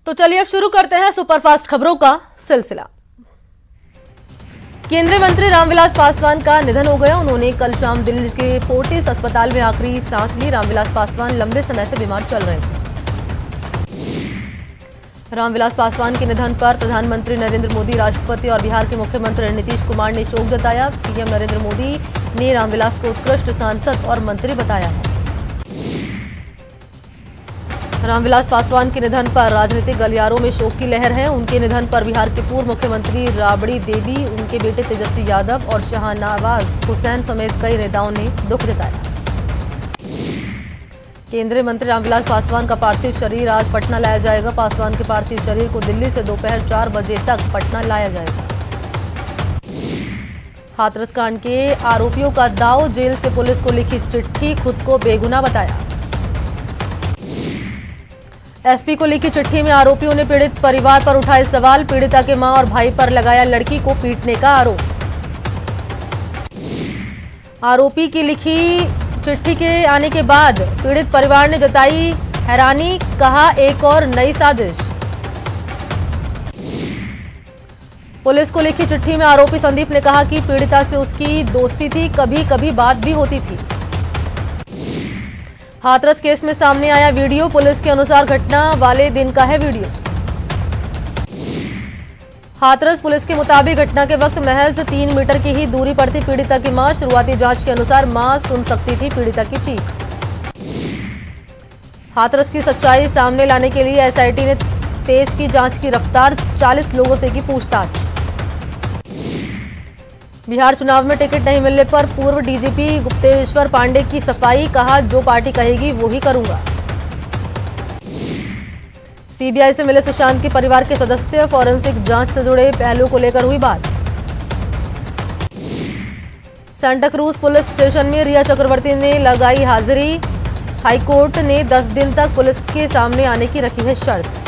तो चलिए अब शुरू करते हैं सुपरफास्ट खबरों का सिलसिला। केंद्रीय मंत्री रामविलास पासवान का निधन हो गया। उन्होंने कल शाम दिल्ली के फोर्टिस अस्पताल में आखिरी सांस ली। रामविलास पासवान लंबे समय से बीमार चल रहे थे। रामविलास पासवान के निधन पर प्रधानमंत्री नरेंद्र मोदी, राष्ट्रपति और बिहार के मुख्यमंत्री नीतीश कुमार ने शोक जताया। पीएम नरेंद्र मोदी ने रामविलास को उत्कृष्ट सांसद और मंत्री बताया है। रामविलास पासवान के निधन पर राजनीतिक गलियारों में शोक की लहर है। उनके निधन पर बिहार के पूर्व मुख्यमंत्री राबड़ी देवी, उनके बेटे तेजस्वी यादव और शाहनवाज हुसैन समेत कई नेताओं ने दुख जताया। केंद्रीय मंत्री रामविलास पासवान का पार्थिव शरीर आज पटना लाया जाएगा। पासवान के पार्थिव शरीर को दिल्ली से दोपहर 4 बजे तक पटना लाया जाएगा। हाथरस कांड के आरोपियों का दाव, जेल से पुलिस को लिखी चिट्ठी, खुद को बेगुनाह बताया। एसपी को लिखी चिट्ठी में आरोपियों ने पीड़ित परिवार पर उठाए सवाल। पीड़िता के मां और भाई पर लगाया लड़की को पीटने का आरोप। आरोपी की लिखी चिट्ठी के आने के बाद पीड़ित परिवार ने जताई हैरानी, कहा एक और नई साजिश। पुलिस को लिखी चिट्ठी में आरोपी संदीप ने कहा कि पीड़िता से उसकी दोस्ती थी, कभी कभी बात भी होती थी। हाथरस केस में सामने आया वीडियो, पुलिस के अनुसार घटना वाले दिन का है वीडियो। हाथरस पुलिस के मुताबिक घटना के वक्त महज 3 मीटर की ही दूरी पर थी पीड़िता की मां। शुरुआती जांच के अनुसार मां सुन सकती थी पीड़िता की चीख। हाथरस की सच्चाई सामने लाने के लिए एसआईटी ने तेज की जांच की रफ्तार, 40 लोगों से की पूछताछ। बिहार चुनाव में टिकट नहीं मिलने पर पूर्व डीजीपी गुप्तेश्वर पांडे की सफाई, कहा जो पार्टी कहेगी वो ही करूंगा। सीबीआई से मिले सुशांत के परिवार के सदस्य, फॉरेंसिक जांच से जुड़े पहलुओं को लेकर हुई बात। सांता क्रूज पुलिस स्टेशन में रिया चक्रवर्ती ने लगाई हाजिरी। हाईकोर्ट ने 10 दिन तक पुलिस के सामने आने की रखी है शर्त।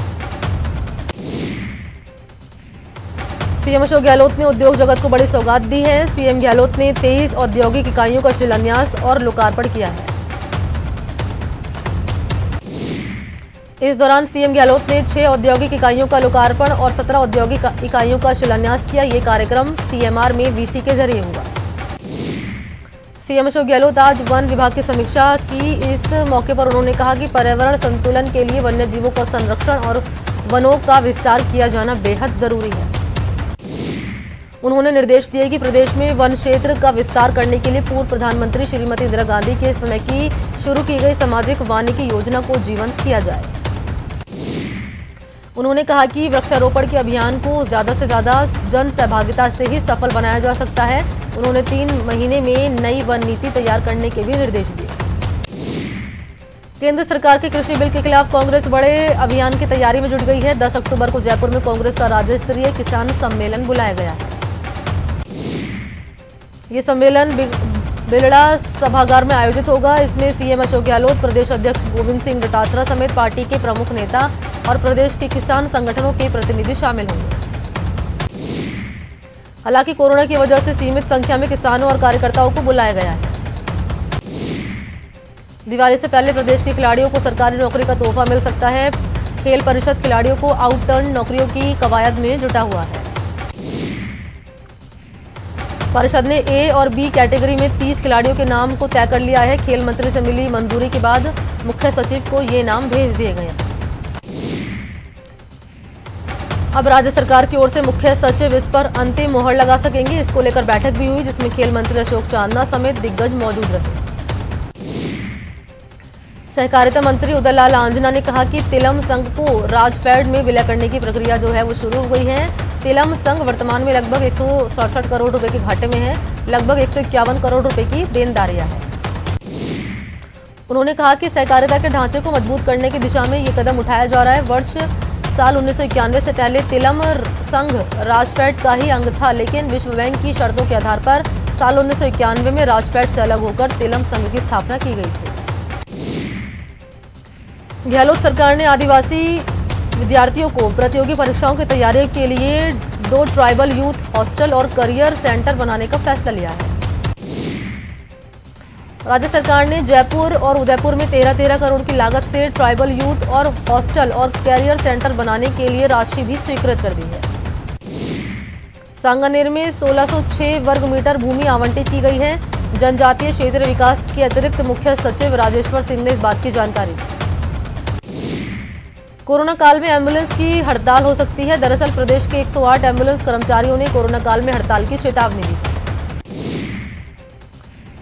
सीएम अशोक गहलोत ने उद्योग जगत को बड़ी सौगात दी है। सीएम गहलोत ने 23 औद्योगिक इकाइयों का शिलान्यास और लोकार्पण किया है। इस दौरान सीएम गहलोत ने 6 औद्योगिक इकाइयों का लोकार्पण और 17 औद्योगिक इकाइयों का शिलान्यास किया। ये कार्यक्रम सीएमआर में वीसी के जरिए हुआ। सीएम अशोक गहलोत आज वन विभाग की समीक्षा की। इस मौके पर उन्होंने कहा कि पर्यावरण संतुलन के लिए वन्य जीवों का संरक्षण और वनों का विस्तार किया जाना बेहद जरूरी है। उन्होंने निर्देश दिए कि प्रदेश में वन क्षेत्र का विस्तार करने के लिए पूर्व प्रधानमंत्री श्रीमती इंदिरा गांधी के समय की शुरू की गई सामाजिक वानिकी योजना को जीवंत किया जाए। उन्होंने कहा कि वृक्षारोपण के अभियान को ज्यादा से ज्यादा जन सहभागिता से ही सफल बनाया जा सकता है। उन्होंने 3 महीने में नई वन नीति तैयार करने के भी निर्देश दिए। केंद्र सरकार के कृषि बिल के खिलाफ कांग्रेस बड़े अभियान की तैयारी में जुट गई है। 10 अक्टूबर को जयपुर में कांग्रेस का राज्य स्तरीय किसान सम्मेलन बुलाया गया है। ये सम्मेलन बिलड़ा सभागार में आयोजित होगा। इसमें सीएम अशोक गहलोत, प्रदेश अध्यक्ष गोविंद सिंह डोटासरा समेत पार्टी के प्रमुख नेता और प्रदेश के किसान संगठनों के प्रतिनिधि शामिल होंगे। हालांकि कोरोना की वजह से सीमित संख्या में किसानों और कार्यकर्ताओं को बुलाया गया है। दिवाली से पहले प्रदेश के खिलाड़ियों को सरकारी नौकरी का तोहफा मिल सकता है। खेल परिषद खिलाड़ियों को आउटटर्न नौकरियों की कवायद में जुटा हुआ है। परिषद ने ए और बी कैटेगरी में 30 खिलाड़ियों के नाम को तय कर लिया है। खेल मंत्री से मिली मंजूरी के बाद मुख्य सचिव को ये नाम भेज दिए गए हैं। अब राज्य सरकार की ओर से मुख्य सचिव इस पर अंतिम मोहर लगा सकेंगे। इसको लेकर बैठक भी हुई, जिसमें खेल मंत्री अशोक चांदना समेत दिग्गज मौजूद रहे। सहकारिता मंत्री उदयलाल आंजना ने कहा कि तिलम संघ को राजफेड में विलय करने की प्रक्रिया जो है वो शुरू हो गई है। तिलम संघ वर्तमान में लगभग 167 करोड़ रुपए के घाटे में है। लगभग 151 करोड़ रुपए की देनदारियां हैं। उन्होंने कहा कि सहकारिता के ढांचे को मजबूत करने की दिशा में ये कदम उठाया जा रहा है। साल 1991 से पहले तिलम संघ राजफेड का ही अंग था, लेकिन विश्व बैंक की शर्तों के आधार पर साल 1991 में राजफेड से अलग होकर तिलम संघ की स्थापना की गई थी। गहलोत सरकार ने आदिवासी विद्यार्थियों को प्रतियोगी परीक्षाओं की तैयारी के लिए 2 ट्राइबल यूथ हॉस्टल और करियर सेंटर बनाने का फैसला लिया है। राज्य सरकार ने जयपुर और उदयपुर में 13-13 करोड़ की लागत से ट्राइबल यूथ और हॉस्टल और कैरियर सेंटर बनाने के लिए राशि भी स्वीकृत कर दी है। सांगानेर में 1606 वर्ग मीटर भूमि आवंटित की गई है। जनजातीय क्षेत्र विकास के अतिरिक्त मुख्य सचिव राजेश्वर सिंह ने इस बात की जानकारी दी। कोरोना काल में एम्बुलेंस की हड़ताल हो सकती है। दरअसल प्रदेश के 108 एम्बुलेंस कर्मचारियों ने कोरोना काल में हड़ताल की चेतावनी दी।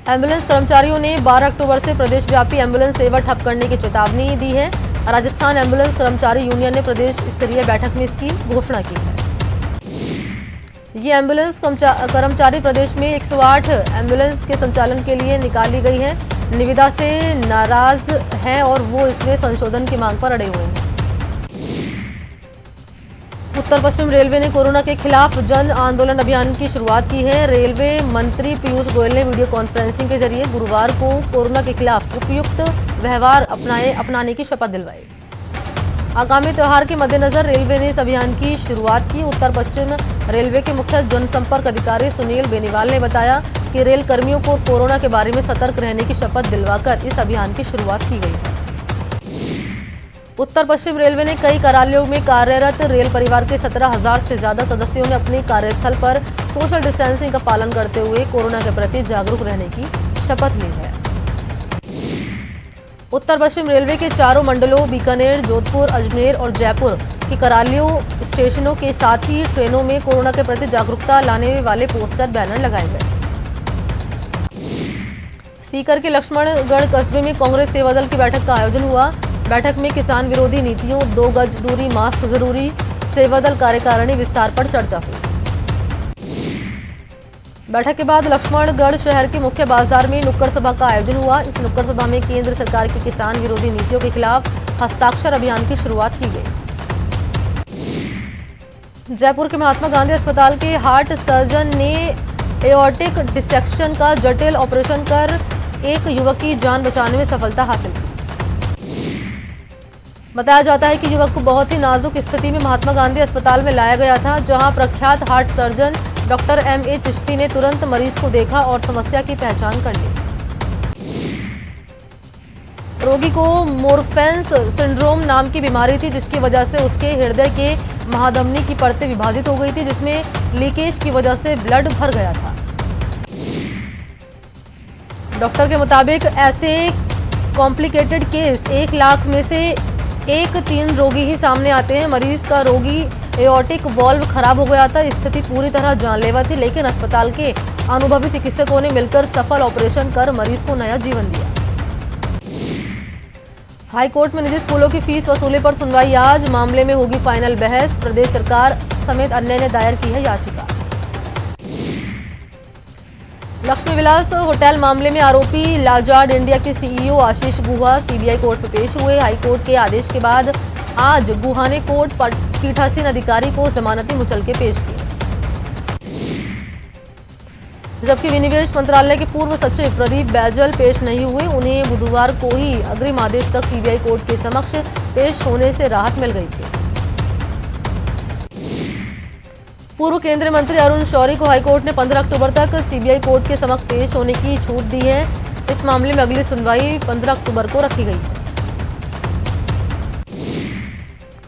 एम्बुलेंस कर्मचारियों ने 12 अक्टूबर से प्रदेशव्यापी एम्बुलेंस सेवा ठप करने की चेतावनी दी है। राजस्थान एम्बुलेंस कर्मचारी यूनियन ने प्रदेश स्तरीय बैठक में इसकी घोषणा की है। ये एम्बुलेंस कर्मचारी प्रदेश में 108 एम्बुलेंस के संचालन के लिए निकाली गई है। निविदा से नाराज हैं और वो इसमें संशोधन की मांग पर अड़े हुए हैं। उत्तर पश्चिम रेलवे ने कोरोना के खिलाफ जन आंदोलन अभियान की शुरुआत की है। रेलवे मंत्री पीयूष गोयल ने वीडियो कॉन्फ्रेंसिंग के जरिए गुरुवार को कोरोना के खिलाफ उपयुक्त व्यवहार अपनाने की शपथ दिलवाई। आगामी त्योहार के मद्देनजर रेलवे ने इस अभियान की शुरुआत की। उत्तर पश्चिम रेलवे के मुख्य जनसंपर्क अधिकारी सुनील बेनीवाल ने बताया कि रेल कर्मियों को कोरोना के बारे में सतर्क रहने की शपथ दिलवाकर इस अभियान की शुरुआत की गई है। उत्तर पश्चिम रेलवे ने कई कार्यालयों में कार्यरत रेल परिवार के 17,000 से ज्यादा सदस्यों ने अपने कार्यस्थल पर सोशल डिस्टेंसिंग का पालन करते हुए कोरोना के प्रति जागरूक रहने की शपथ ली है। उत्तर पश्चिम रेलवे के चारों मंडलों बीकानेर, जोधपुर, अजमेर और जयपुर के करालियों स्टेशनों के साथ ही ट्रेनों में कोरोना के प्रति जागरूकता लाने वाले पोस्टर बैनर लगाए गए। सीकर के लक्ष्मणगढ़ कस्बे में कांग्रेस सेवा दल की बैठक का आयोजन हुआ। बैठक में किसान विरोधी नीतियों, 2 गज दूरी, मास्क जरूरी, सेवा दल कार्यकारिणी विस्तार पर चर्चा हुई। बैठक के बाद लक्ष्मणगढ़ शहर के मुख्य बाजार में नुक्कड़ सभा का आयोजन हुआ। इस नुक्कड़ सभा में केंद्र सरकार की किसान विरोधी नीतियों के खिलाफ हस्ताक्षर अभियान की शुरुआत की गई। जयपुर के महात्मा गांधी अस्पताल के हार्ट सर्जन ने एओर्टिक डिसेक्शन का जटिल ऑपरेशन कर एक युवक की जान बचाने में सफलता हासिल की। बताया जाता है कि युवक को बहुत ही नाजुक स्थिति में महात्मा गांधी अस्पताल में लाया गया था, जहां प्रख्यात heart surgeon doctor M.A. Chishti ने तुरंत मरीज को देखा और समस्या की पहचान कर ली। रोगी को मोरफेंस सिंड्रोम नाम की बीमारी थी, जिसकी वजह से उसके हृदय के महाधमनी की परतें विभाजित हो गई थी, जिसमें लीकेज की वजह से ब्लड भर गया था। डॉक्टर के मुताबिक ऐसे कॉम्प्लिकेटेड केस 1 लाख में से 1-3 रोगी ही सामने आते हैं। मरीज का रोगी एओर्टिक वॉल्व खराब हो गया था। स्थिति पूरी तरह जानलेवा थी, लेकिन अस्पताल के अनुभवी चिकित्सकों ने मिलकर सफल ऑपरेशन कर मरीज को नया जीवन दिया। हाईकोर्ट में निजी स्कूलों की फीस वसूली पर सुनवाई आज। मामले में होगी फाइनल बहस। प्रदेश सरकार समेत अन्य ने दायर की है याचिका। लक्ष्मी विलास होटल मामले में आरोपी लाजार्ड इंडिया के सीईओ आशीष गुहा सीबीआई कोर्ट में पेश हुए। हाईकोर्ट के आदेश के बाद आज गुहा ने कोर्ट पीठासीन अधिकारी को जमानती मुचलके पेश किए, जबकि विनिवेश मंत्रालय के पूर्व सचिव प्रदीप बैजल पेश नहीं हुए। उन्हें बुधवार को ही अग्रिम आदेश तक सीबीआई कोर्ट के समक्ष पेश होने से राहत मिल गई थी। पूर्व केंद्रीय मंत्री अरुण शौरी को हाईकोर्ट ने 15 अक्टूबर तक सीबीआई कोर्ट के समक्ष पेश होने की छूट दी है। इस मामले में अगली सुनवाई 15 अक्टूबर को रखी गई है।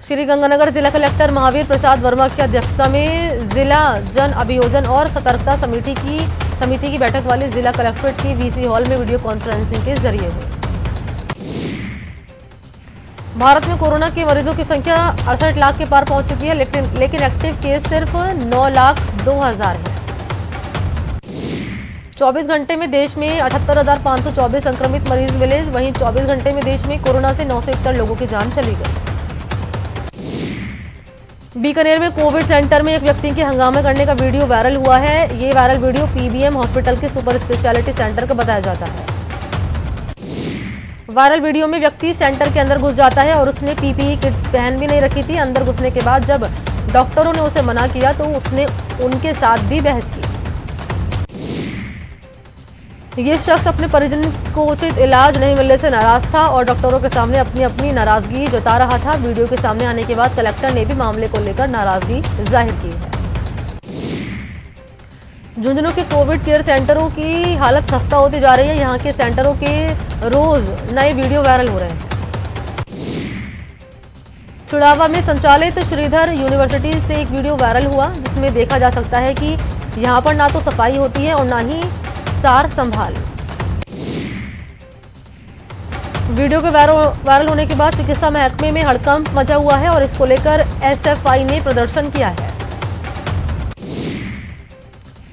श्रीगंगानगर जिला कलेक्टर महावीर प्रसाद वर्मा की अध्यक्षता में जिला जन अभियोजन और सतर्कता समिति की बैठक वाली जिला कलेक्ट्रेट की वीसी हॉल में वीडियो कॉन्फ्रेंसिंग के जरिए हुई। भारत में कोरोना के मरीजों की संख्या 68 लाख के पार पहुंच चुकी है, लेकिन एक्टिव केस सिर्फ 9,02,000 है। 24 घंटे में देश में 78,524 संक्रमित मरीज मिले। वहीं 24 घंटे में देश में कोरोना से 971 लोगों की जान चली गई। बीकानेर में कोविड सेंटर में एक व्यक्ति के हंगामा करने का वीडियो वायरल हुआ है। ये वायरल वीडियो पीबीएम हॉस्पिटल के सुपर स्पेशलिटी सेंटर का बताया जाता है। वायरल वीडियो में व्यक्ति सेंटर के अंदर घुस जाता है और उसने पीपीई किट पहन भी नहीं रखी थी। अंदर घुसने के बाद जब डॉक्टरों ने उसे मना किया तो उसने उनके साथ भी बहस की। ये शख्स अपने परिजन को उचित इलाज नहीं मिलने से नाराज था और डॉक्टरों के सामने अपनी नाराजगी जता रहा था। वीडियो के सामने आने के बाद कलेक्टर ने भी मामले को लेकर नाराजगी जाहिर की है। झुंझुनू के कोविड केयर सेंटरों की हालत खस्ता होती जा रही है। यहाँ के सेंटरों के रोज नए वीडियो वायरल हो रहे हैं। चुड़ावा में संचालित श्रीधर यूनिवर्सिटी से एक वीडियो वायरल हुआ, जिसमें देखा जा सकता है कि यहाँ पर ना तो सफाई होती है और ना ही सार संभाल। वीडियो के वायरल होने के बाद चिकित्सा महकमे में हड़कंप मचा हुआ है और इसको लेकर एसएफआई ने प्रदर्शन किया है।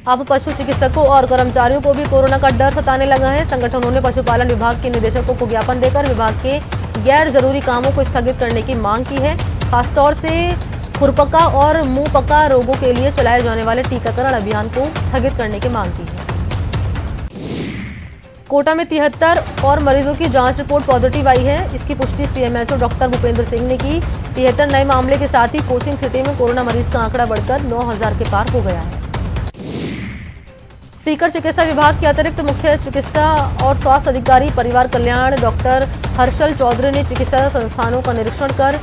अब पशु चिकित्सकों और कर्मचारियों को भी कोरोना का डर सताने लगा है। संगठनों ने पशुपालन विभाग के निदेशकों को ज्ञापन देकर विभाग के गैर जरूरी कामों को स्थगित करने की मांग की है। खासतौर से खुरपका और मुंहपका रोगों के लिए चलाए जाने वाले टीकाकरण अभियान को स्थगित करने की मांग की है। कोटा में 73 और मरीजों की जांच रिपोर्ट पॉजिटिव आई है। इसकी पुष्टि सीएमएचओ डॉक्टर भूपेंद्र सिंह ने की। 73 नए मामले के साथ ही कोचिंग सिटी में कोरोना मरीज का आंकड़ा बढ़कर 9000 के पार हो गया है। सीकर चिकित्सा विभाग के अतिरिक्त मुख्य चिकित्सा और स्वास्थ्य अधिकारी परिवार कल्याण डॉक्टर हर्षल चौधरी ने चिकित्सा संस्थानों का निरीक्षण कर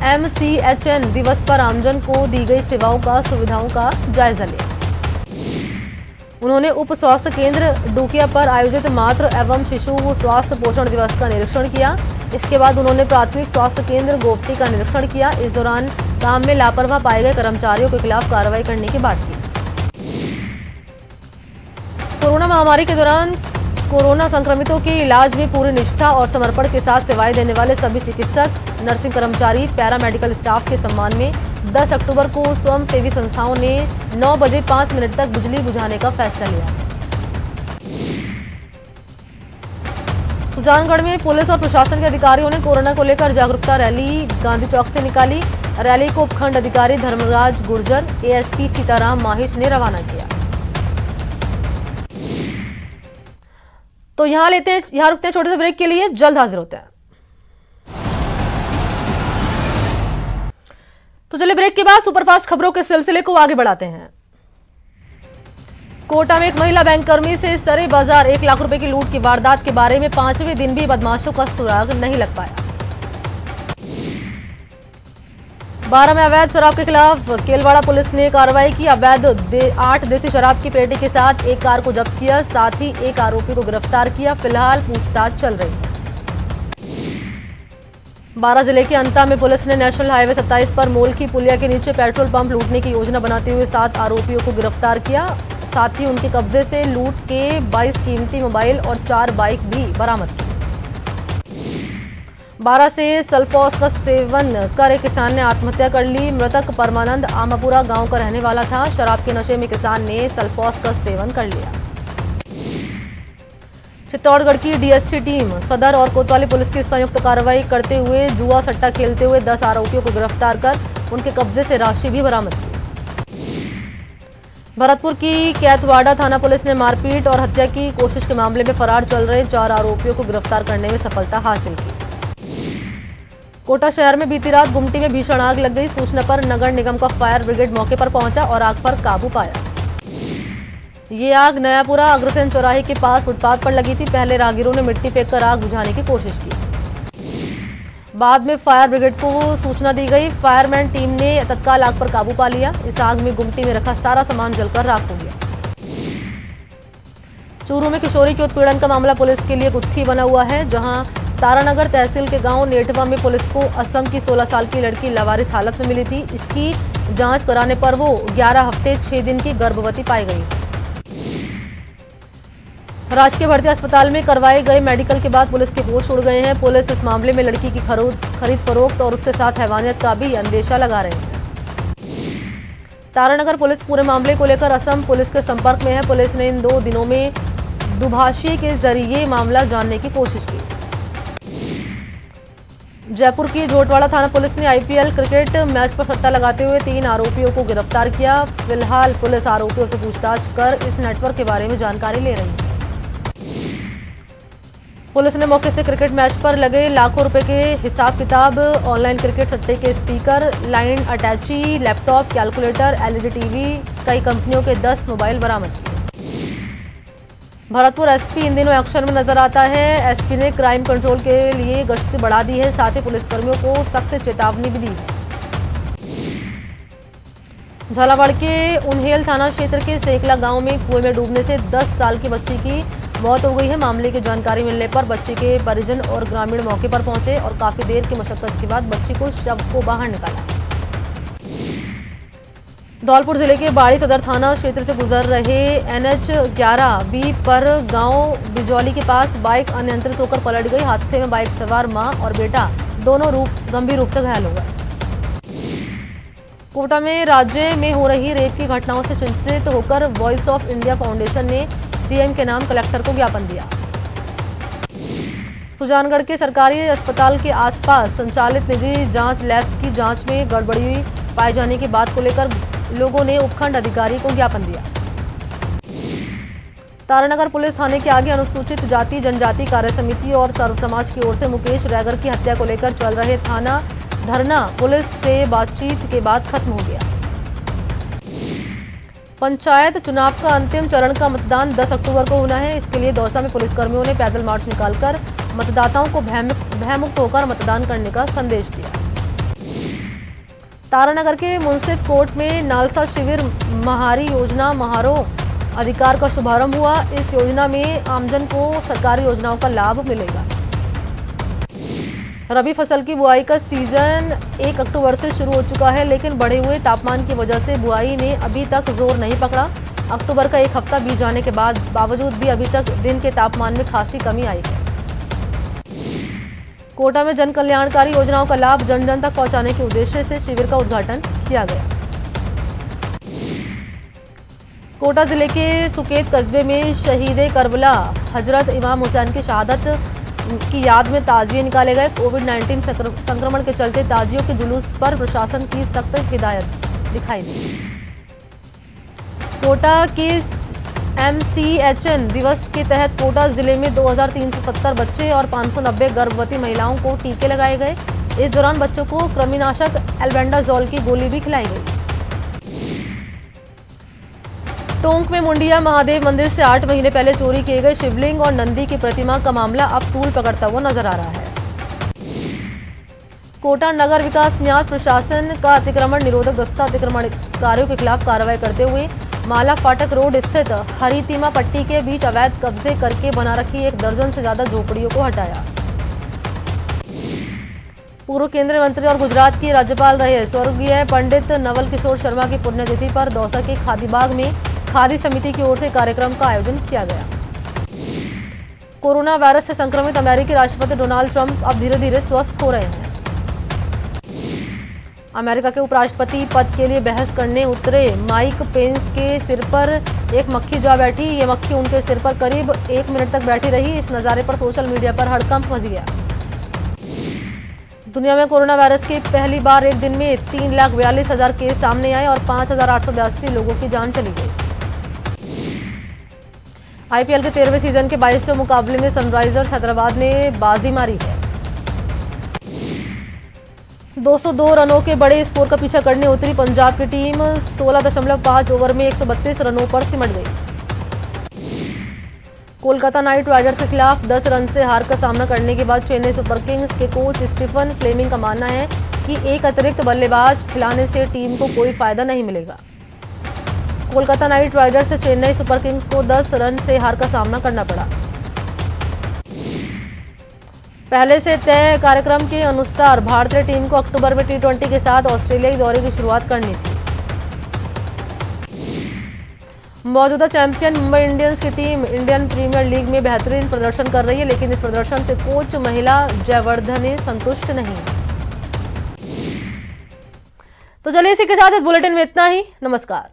MCHN दिवस पर आमजन को दी गई सेवाओं का सुविधाओं का जायजा लिया। उन्होंने उप स्वास्थ्य केंद्र डूकिया पर आयोजित मातृ एवं शिशु स्वास्थ्य पोषण दिवस का निरीक्षण किया। इसके बाद उन्होंने प्राथमिक स्वास्थ्य केंद्र गोफ्ती का निरीक्षण किया। इस दौरान काम में लापरवाह पाए गए कर्मचारियों के खिलाफ कार्रवाई करने की बात की। कोरोना महामारी के दौरान कोरोना संक्रमितों के इलाज में पूरी निष्ठा और समर्पण के साथ सेवाएं देने वाले सभी चिकित्सक, नर्सिंग कर्मचारी, पैरामेडिकल स्टाफ के सम्मान में 10 अक्टूबर को स्वयंसेवी संस्थाओं ने 9 बजे 5 मिनट तक बिजली बुझाने का फैसला लिया। सुजानगढ़ में पुलिस और प्रशासन के अधिकारियों ने कोरोना को लेकर जागरूकता रैली गांधी चौक से निकाली। रैली को उपखंड अधिकारी धर्मराज गुर्जर, ASP सीताराम माहिश ने रवाना किया। तो यहाँ रुकते हैं छोटे से ब्रेक के लिए, जल्द हाजिर होते हैं। तो चलिए ब्रेक के बाद सुपरफास्ट खबरों के सिलसिले को आगे बढ़ाते हैं। कोटा में एक महिला बैंककर्मी से सरे बाजार 1 लाख रुपए की लूट की वारदात के बारे में 5वें दिन भी बदमाशों का सुराग नहीं लग पाया। 12 में अवैध शराब के खिलाफ केलवाड़ा पुलिस ने कार्रवाई की। अवैध 8 देसी शराब की पेटी के साथ एक कार को जब्त किया, साथ ही एक आरोपी को गिरफ्तार किया। फिलहाल पूछताछ चल रही है। 12 जिले के अंता में पुलिस ने नेशनल हाईवे 27 पर मोल की पुलिया के नीचे पेट्रोल पंप लूटने की योजना बनाते हुए 7 आरोपियों को गिरफ्तार किया। साथ ही उनके कब्जे से लूट के 22 कीमती मोबाइल और 4 बाइक भी बरामद की। 12 से सल्फॉस का सेवन कर एक किसान ने आत्महत्या कर ली। मृतक परमानंद आमापुरा गांव का रहने वाला था। शराब के नशे में किसान ने सल्फॉस का सेवन कर लिया। चित्तौड़गढ़ की DST टीम सदर और कोतवाली पुलिस की संयुक्त कार्रवाई करते हुए जुआ सट्टा खेलते हुए 10 आरोपियों को गिरफ्तार कर उनके कब्जे से राशि भी बरामद की। भरतपुर की कैथवाड़ा थाना पुलिस ने मारपीट और हत्या की कोशिश के मामले में फरार चल रहे 4 आरोपियों को गिरफ्तार करने में सफलता हासिल की। कोटा शहर में बीती रात गुमटी में भीषण आग लग गई। सूचना पर नगर निगम का फायर ब्रिगेड मौके पर पहुंचा और आग पर काबू पाया। ये आग नयापुरा अग्रसेन चौराहे के पास फुटपाथ पर लगी थी। पहले राहगीरों ने मिट्टी फेंककर आग बुझाने की कोशिश की। बाद में फायर ब्रिगेड को सूचना दी गई। फायरमैन टीम ने तत्काल आग पर काबू पा लिया। इस आग में गुमटी में रखा सारा सामान जलकर राख हो गया। चूरू में किशोरी के उत्पीड़न का मामला पुलिस के लिए गुत्थी बना हुआ है, जहां तारानगर तहसील के गांव नेटवा में पुलिस को असम की 16 साल की लड़की लावारिस हालत में मिली थी। इसकी जांच कराने पर वो 11 हफ्ते 6 दिन की गर्भवती पाई गई। राजकीय भर्ती अस्पताल में करवाए गए मेडिकल के बाद पुलिस के होश उड़ गए हैं। पुलिस इस मामले में लड़की की खरीद फरोख्त और उसके साथ हैवानियत का भी अंदेशा लगा रही है। तारानगर पुलिस पूरे मामले को लेकर असम पुलिस के संपर्क में है। पुलिस ने इन 2 दिनों में दुभाषी के जरिए मामला जानने की कोशिश की। जयपुर की झोटवाड़ा थाना पुलिस ने IPL क्रिकेट मैच पर सट्टा लगाते हुए 3 आरोपियों को गिरफ्तार किया। फिलहाल पुलिस आरोपियों से पूछताछ कर इस नेटवर्क के बारे में जानकारी ले रही है। पुलिस ने मौके से क्रिकेट मैच पर लगे लाखों रुपए के हिसाब किताब, ऑनलाइन क्रिकेट सट्टे के स्पीकर, लाइन अटैची, लैपटॉप, कैलकुलेटर, LED टीवी, कई कंपनियों के 10 मोबाइल बरामद किए। भरतपुर SP इन दिनों एक्शन में नजर आता है। SP ने क्राइम कंट्रोल के लिए गश्त बढ़ा दी है, साथ ही पुलिसकर्मियों को सख्त चेतावनी भी दी है। झालावाड़ के उन्हेल थाना क्षेत्र के सेकला गांव में कुएं में डूबने से 10 साल की बच्ची की मौत हो गई है। मामले की जानकारी मिलने पर बच्चे के परिजन और ग्रामीण मौके पर पहुंचे और काफी देर की मशक्कत के बाद बच्ची को शव को बाहर निकाला। धौलपुर जिले के बाड़ी सदर थाना क्षेत्र से गुजर रहे NH 11B पर गांव बिजौली के पास बाइक अनियंत्रित होकर पलट गई। हादसे में बाइक सवार मां और बेटा दोनों गंभीर रूप से घायल हो गए। कोटा में राज्य में हो रही रेप की घटनाओं से चिंतित होकर वॉइस ऑफ इंडिया फाउंडेशन ने CM के नाम कलेक्टर को ज्ञापन दिया। सुजानगढ़ के सरकारी अस्पताल के आसपास संचालित निजी जांच लैब्स की जांच में गड़बड़ी पाए जाने की बात को लेकर लोगों ने उपखंड अधिकारी को ज्ञापन दिया। तारानगर पुलिस थाने के आगे अनुसूचित जाति जनजाति कार्य समिति और सर्व समाज की ओर से मुकेश रैगर की हत्या को लेकर चल रहे थाना धरना पुलिस से बातचीत के बाद खत्म हो गया। पंचायत चुनाव का अंतिम चरण का मतदान 10 अक्टूबर को होना है। इसके लिए दौसा में पुलिसकर्मियों ने पैदल मार्च निकालकर मतदाताओं को भयमुक्त होकर मतदान करने का संदेश दिया। तारानगर के मुंसिफ कोर्ट में नालसा शिविर महारी योजना महारो अधिकार का शुभारंभ हुआ। इस योजना में आमजन को सरकारी योजनाओं का लाभ मिलेगा। रबी फसल की बुआई का सीजन 1 अक्टूबर से शुरू हो चुका है, लेकिन बढ़े हुए तापमान की वजह से बुआई ने अभी तक जोर नहीं पकड़ा। अक्टूबर का एक हफ्ता बीत जाने के बावजूद भी अभी तक दिन के तापमान में खासी कमी आई है। कोटा में जन कल्याणकारी योजनाओं का लाभ जन जन तक पहुंचाने के उद्देश्य से शिविर का उद्घाटन किया गया। कोटा जिले के सुकेत कस्बे में शहीद करबला हजरत इमाम हुसैन की शहादत की याद में ताजिए निकाले गए। कोविड-19 संक्रमण के चलते ताजियों के जुलूस पर प्रशासन की सख्त हिदायत दिखाई दी। कोटा के MCHN दिवस के तहत कोटा जिले में 2370 बच्चे और 590 गर्भवती महिलाओं को टीके लगाए गए। इस दौरान बच्चों को कृमिनाशक एल्बेंडाजोल की गोली भी खिलाई गई। टोंक में मुंडिया महादेव मंदिर से 8 महीने पहले चोरी किए गए शिवलिंग और नंदी की प्रतिमा का मामला अब तूल पकड़ता हुआ नजर आ रहा है। कोटा नगर विकास न्यास प्रशासन का अतिक्रमण निरोधक दस्ता अतिक्रमणकारियों के खिलाफ कार्रवाई करते हुए माला फाटक रोड स्थित हरितीमा पट्टी के बीच अवैध कब्जे करके बना रखी 1 दर्जन से ज्यादा झोपड़ियों को हटाया। पूर्व केंद्रीय मंत्री और गुजरात के राज्यपाल रहे स्वर्गीय पंडित नवल किशोर शर्मा की पुण्यतिथि पर दौसा के खादीबाग में खादी समिति की ओर से कार्यक्रम का आयोजन किया गया। कोरोना वायरस से संक्रमित अमेरिकी राष्ट्रपति डोनाल्ड ट्रंप अब धीरे धीरे स्वस्थ हो रहे हैं। अमेरिका के उपराष्ट्रपति पद के लिए बहस करने उतरे माइक पेंस के सिर पर एक मक्खी जा बैठी। ये मक्खी उनके सिर पर करीब 1 मिनट तक बैठी रही। इस नज़ारे पर सोशल मीडिया पर हड़कंप मच गया। दुनिया में कोरोना वायरस के पहली बार एक दिन में 3,42,000 केस सामने आए और 5,882 लोगों की जान चली गई। IPL के 13वें सीजन के 22वें मुकाबले में सनराइजर्स हैदराबाद ने बाजी मारी है। 202 रनों के बड़े स्कोर का पीछा करने उतरी पंजाब की टीम 16.5 ओवर में 132 रनों पर सिमट गई। कोलकाता नाइट राइडर्स के खिलाफ 10 रन से हार का सामना करने के बाद चेन्नई सुपर किंग्स के कोच स्टीफन फ्लेमिंग का मानना है कि एक अतिरिक्त बल्लेबाज खिलाने से टीम को कोई फायदा नहीं मिलेगा। कोलकाता नाइट राइडर्स से चेन्नई सुपर किंग्स को 10 रन से हार का सामना करना पड़ा। पहले से तय कार्यक्रम के अनुसार भारतीय टीम को अक्टूबर में T20 के साथ ऑस्ट्रेलियाई दौरे की शुरुआत करनी थी। मौजूदा चैंपियन मुंबई इंडियंस की टीम इंडियन प्रीमियर लीग में बेहतरीन प्रदर्शन कर रही है, लेकिन इस प्रदर्शन से कोच महिला जयवर्धने संतुष्ट नहीं। तो चलिए इसी के साथ इस बुलेटिन में इतना ही। नमस्कार।